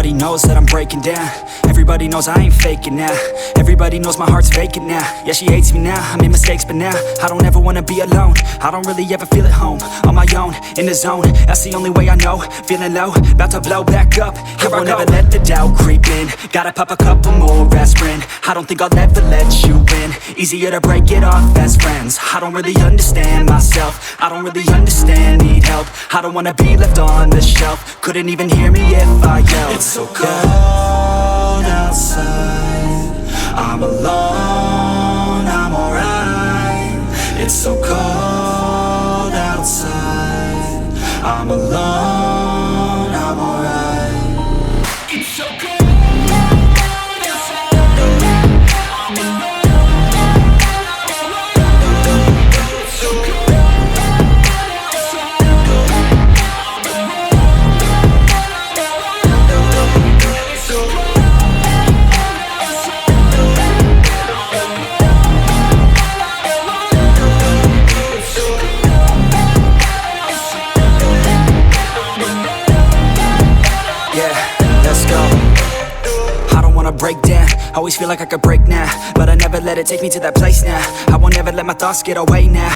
Everybody knows that I'm breaking down. Everybody knows I ain't faking now. Everybody knows my heart's vacant now. Yeah, she hates me now, I made mistakes but now I don't ever wanna be alone. I don't really ever feel at home. On my own, in the zone, that's the only way I know. Feeling low, about to blow back up. Here I won't ever let the doubt creep in. Gotta pop a couple more aspirin. I don't think I'll ever let you in. Easier to break it off best friends. I don't really understand myself. I don't really understand, need help. I don't wanna be left on the shelf. Couldn't even hear me if I yelled. It's so cold outside. I'm alone, I'm alright. It's so cold outside. I'm alone, I'm alright. It's so cold. Break down, always feel like I could break now, but I never let it take me to that place now. I won't ever let my thoughts get away now.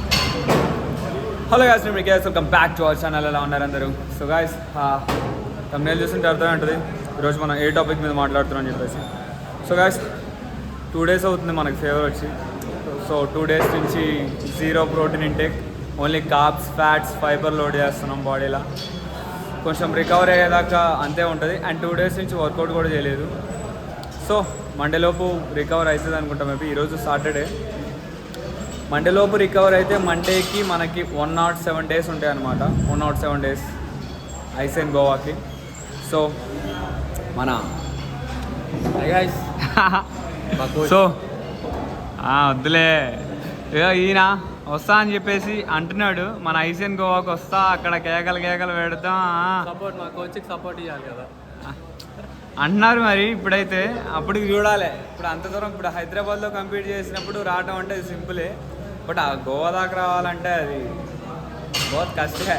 Hello guys, నేను మీకు welcome back to our channel. ఎలా ఉన్నారు అందరూ? So guys, thumbnail చూస్తుంటే అర్థం ఉంటుంది ఈరోజు మనం ఏ టాపిక్ మీద మాట్లాడుతున్నాం అని చెప్పేసి. సో గాయ్స్, 2 days అవుతుంది మనకి ఫీవర్ వచ్చి. సో 2 days నుంచి zero protein intake, only carbs, fats, fibre load చేస్తున్నాం బాడీలో. కొంచెం రికవర్ అయ్యేదాకా అంతే ఉంటుంది. అండ్ 2 days నుంచి వర్కౌట్ కూడా చేయలేదు. సో మండేలోపు రికవర్ అవుతుంది అనుకుంటాం. మేబీ ఈరోజు సాటర్డే. మండేలోపు రికవర్ అయితే మండేకి మనకి 107 days ఉంటాయి అన్నమాట. 107 days ఐసెన్ గోవాకి. సో మన సో వద్దులే, ఈయన వస్తా అని చెప్పేసి అంటున్నాడు. మన ఐసెన్ గోవాకి వస్తా, అక్కడ కేకలు పెడతాం, సపోర్ట్ మా కోచ్కి సపోర్ట్ ఇవ్వాలి కదా అంటున్నారు. మరి ఇప్పుడైతే అప్పుడు చూడాలి. ఇప్పుడు అంత దూరం, ఇప్పుడు హైదరాబాద్లో కంపీట్ చేసినప్పుడు రావటం అంటే అది సింపులే, బట్ ఆ గోవా దాకా రావాలంటే అది బహుత్ కష్టమే.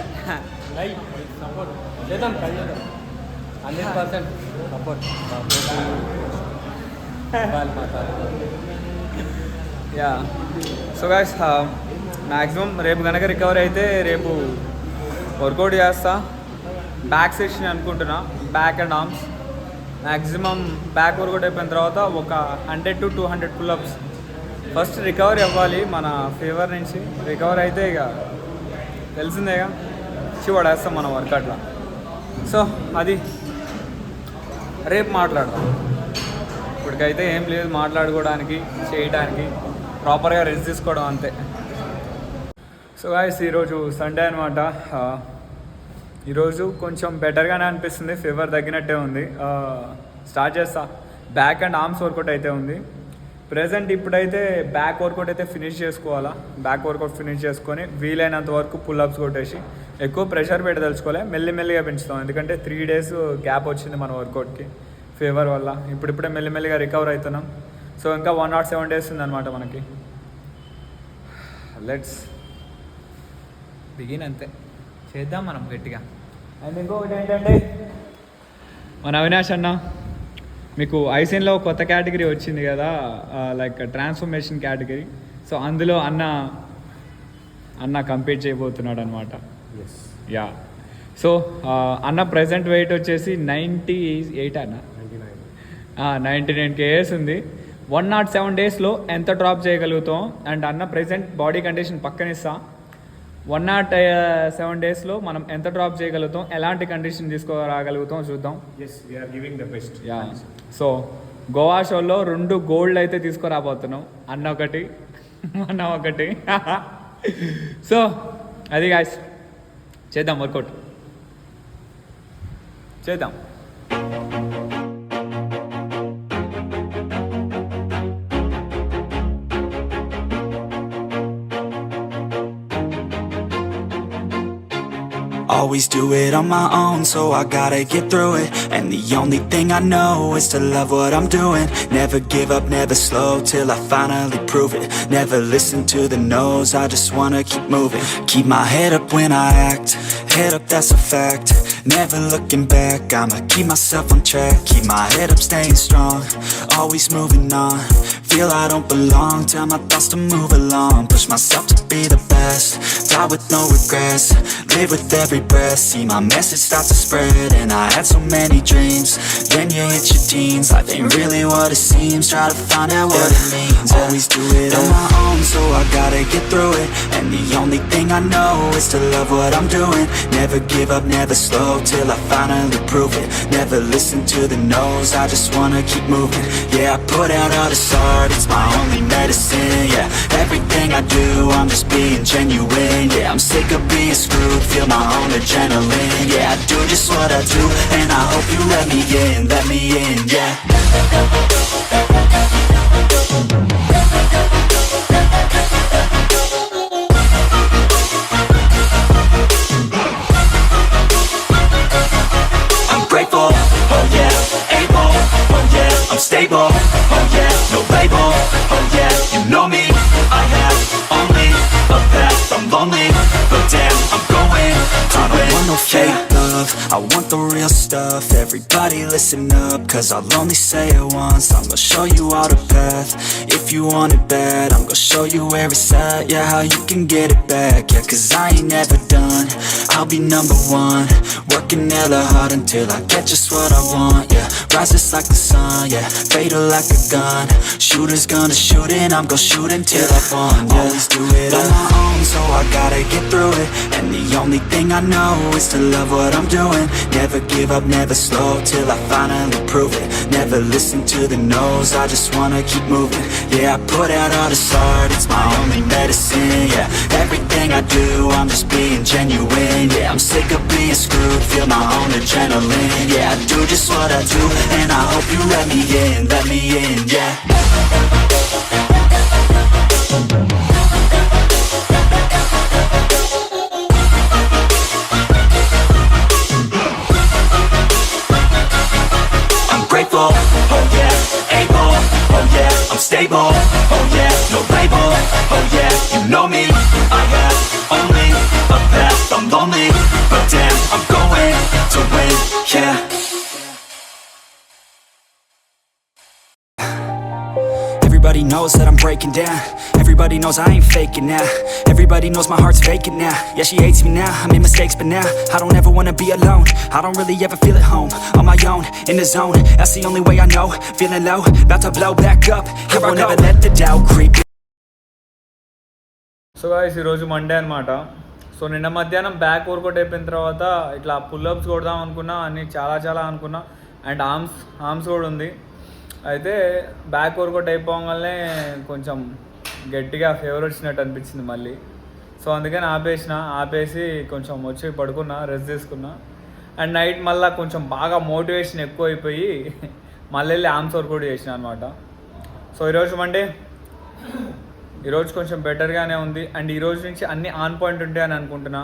సపోర్ట్ చేద్దాం, ట్రై చేద్దాం. 100% support. Yeah. So guys, maximum రేపు కనుక రికవర్ అయితే రేపు వర్కౌట్ చేస్తా. బ్యాక్ సెక్షన్ అనుకుంటున్నా, back and arms. Maximum back workout అయిపోయిన తర్వాత ఒక 100 to 200 పుల్అప్స్. ఫస్ట్ రికవరీ అవ్వాలి మన ఫీవర్ నుంచి. రికవర్ అయితే ఇక తెలిసిందేగా, చివడేస్తాం మన వర్కౌట్లో. సో అది రేపు మాట్లాడదాం. ఇప్పటికైతే ఏం లేదు మాట్లాడుకోవడానికి, చేయడానికి. ప్రాపర్గా రెస్ట్ తీసుకోవడం అంతే. సో గాయ్స్, ఈరోజు సండే అనమాట. ఈరోజు కొంచెం బెటర్గానే అనిపిస్తుంది, ఫీవర్ తగ్గినట్టే ఉంది. స్టార్ట్ చేస్తా. బ్యాక్ అండ్ ఆర్మ్స్ వర్కౌట్ అయితే ఉంది ప్రెజెంట్. ఇప్పుడైతే బ్యాక్ వర్కౌట్ అయితే ఫినిష్ చేసుకోవాలా. బ్యాక్ వర్కౌట్ ఫినిష్ చేసుకొని వీలైనంత వరకు పుల్అప్స్ కొట్టేసి, ఎక్కువ ప్రెషర్ పెట్టి తెలుసుకోవాలి, మెల్లిమెల్లిగా పెంచుతాం. ఎందుకంటే 3 days గ్యాప్ వచ్చింది మన వర్కౌట్కి ఫీవర్ వల్ల. ఇప్పుడిప్పుడే మెల్లిమెల్లిగా రికవర్ అవుతున్నాం. సో ఇంకా 107 days ఉందన్నమాట మనకి. లెట్స్ బిగిన్, అంతే చేద్దాం మనం గట్టిగా. అండ్ ఇంకొకటి ఏంటంటే, మన అవినాష్ అన్న, మీకు ఐసెన్లో కొత్త కేటగిరీ వచ్చింది కదా, లైక్ ట్రాన్స్ఫర్మేషన్ కేటగిరీ. సో అందులో అన్న కంపీట్ చేయబోతున్నాడు అనమాట. యా. సో అన్న ప్రజెంట్ వెయిట్ వచ్చేసి 98 అన్న, 99 kgs ఉంది. 107 daysలో ఎంత డ్రాప్ చేయగలుగుతాం? అండ్ అన్న ప్రజెంట్ బాడీ కండిషన్ పక్కనిస్తా. 107 daysలో మనం ఎంత డ్రాప్ చేయగలుగుతాం, ఎలాంటి కండిషన్ తీసుకురాగలుగుతాం చూద్దాం. యా. సో గోవా షోలో 2 gold అయితే తీసుకురాబోతున్నాం. అన్న ఒకటి, అన్న ఒకటి. సో అది గాయ్స్, చేద్దాం వర్కౌట్ చేద్దాం. Always do it on my own, so I gotta get through it. And the only thing I know is to love what I'm doing. Never give up, never slow, till I finally prove it. Never listen to the no's, I just wanna keep moving. Keep my head up when I act, head up, that's a fact. Never looking back, I'ma keep myself on track. Keep my head up, staying strong, always moving on. Feel I don't belong, tell my thoughts to move along. Push myself to be the best, die with no regrets. Live with every breath, see my message start to spread. And I had so many dreams, then you hit your teens. Life ain't really what it seems, try to find out what it means. Always do it on my own, so I gotta get through it. And the only thing I know is to love what I'm doing. Never give up, never slow, till I finally prove it. Never listen to the no's, I just wanna keep moving. Yeah, I put out all this art, it's my only medicine. Yeah, everything I do, I'm just being genuine. Yeah, I'm sick of being screwed, feel my own adrenaline. Yeah, I do just what I do, and I hope you let me in, yeah. I'm grateful, oh yeah, able, oh yeah, I'm stable, oh yeah, no label, oh yeah, you know me, I have only a path, I'm lonely, but damn, I'm going to win. I don't want no fake love, I want the real stuff. Everybody listen up, cause I'll only say it once. I'm gonna show you all the path, if you want it bad. I'm gonna show you where it's at, yeah, how you can get it back. Yeah, cause I ain't never done, I'll be number one. Working hella hard until I get just what I want, yeah. Rises like the sun, yeah, fatal like a gun. Shooters gonna shoot and I'm gonna shoot until I won, yeah. Always do it on my own, so I gotta get through it. And the only thing I know is to love what I'm doing. Never give up, never slow, till I finally prove it. Never listen to the no's, I just wanna keep moving. Yeah, I put out all this art, it's my only medicine. Yeah, everything I do, I'm just being genuine. Yeah, I'm sick of being screwed, feel my own adrenaline. Yeah, I do just what I do, and I hope you let me in, yeah. I'm grateful, oh yeah, able, oh yeah, I'm stable, oh yeah, no label, oh yeah, you know me, I have only a path, I'm lonely, but damn, I'm going to win, yeah. Everybody knows that I'm breaking down. Everybody knows I ain't faking now. Everybody knows my heart's vacant now. Yeah, she hates me now, I made mistakes but now I don't ever wanna be alone. I don't really ever feel at home. On my own, in the zone, that's the only way I know. Feeling low, about to blow back up. Here I never let the doubt creep in. So guys ఈరోజు Monday అనమాట. So నిన్న మధ్యాహ్నం back workout అయిపోయిన తర్వాత ఇట్లా pull-ups కొడదాం అనుకున్నా, అన్ని చాలా అనుకున్నా. అండ్ ఆర్మ్స్ కూడా ఉంది. అయితే బ్యాక్ వర్కౌట్ అయిపోగానే కొంచెం గట్టిగా ఫీవర్ వచ్చినట్టు అనిపించింది మళ్ళీ. సో అందుకని ఆపేసి కొంచెం వచ్చి పడుకున్నా, రెస్ట్ తీసుకున్నా. అండ్ నైట్ మళ్ళీ కొంచెం బాగా మోటివేషన్ ఎక్కువ అయిపోయి మళ్ళీ వెళ్ళి ఆర్మ్స్ వర్కౌట్ చేసిన అనమాట. సో ఈరోజు మండే, ఈరోజు కొంచెం బెటర్గానే ఉంది. అండ్ ఈరోజు నుంచి అన్నీ ఆన్ పాయింట్ ఉంటాయని అనుకుంటున్నా.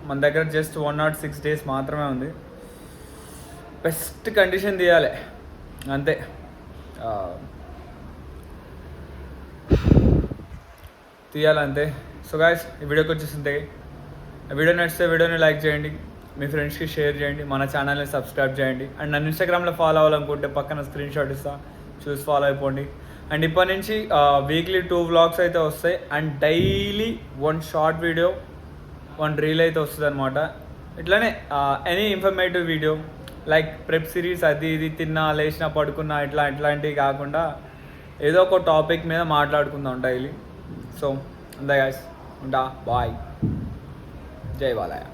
మన దగ్గర జస్ట్ 106 days మాత్రమే ఉంది. బెస్ట్ కండిషన్ తీయాలి అంతే. తీయాలంతే. సో గాయ్స్, ఈ వీడియోకి వచ్చేసింది. వీడియో నచ్చితే వీడియోని లైక్ చేయండి, మీ ఫ్రెండ్స్కి షేర్ చేయండి, మన ఛానల్ని సబ్స్క్రైబ్ చేయండి. అండ్ నన్ను ఇన్స్టాగ్రామ్లో ఫాలో అవ్వాలనుకుంటే పక్కన స్క్రీన్ షాట్ ఇస్తా, చూసి ఫాలో అయిపోండి. అండ్ ఇప్పటి నుంచి వీక్లీ 2 vlogs అయితే వస్తాయి. And daily 1 short video, 1 reel అయితే వస్తుంది అనమాట. ఇట్లానే any informative video like prep series, అది ఇది, తిన్నా లేచినా పడుకున్నా, ఇట్లాంటివి కాకుండా ఏదో ఒక టాపిక్ మీద మాట్లాడుకుందాం డైలీ. సో అంతే గాయ్స్, ఉంటా, బాయ్, జై బాలయ్య.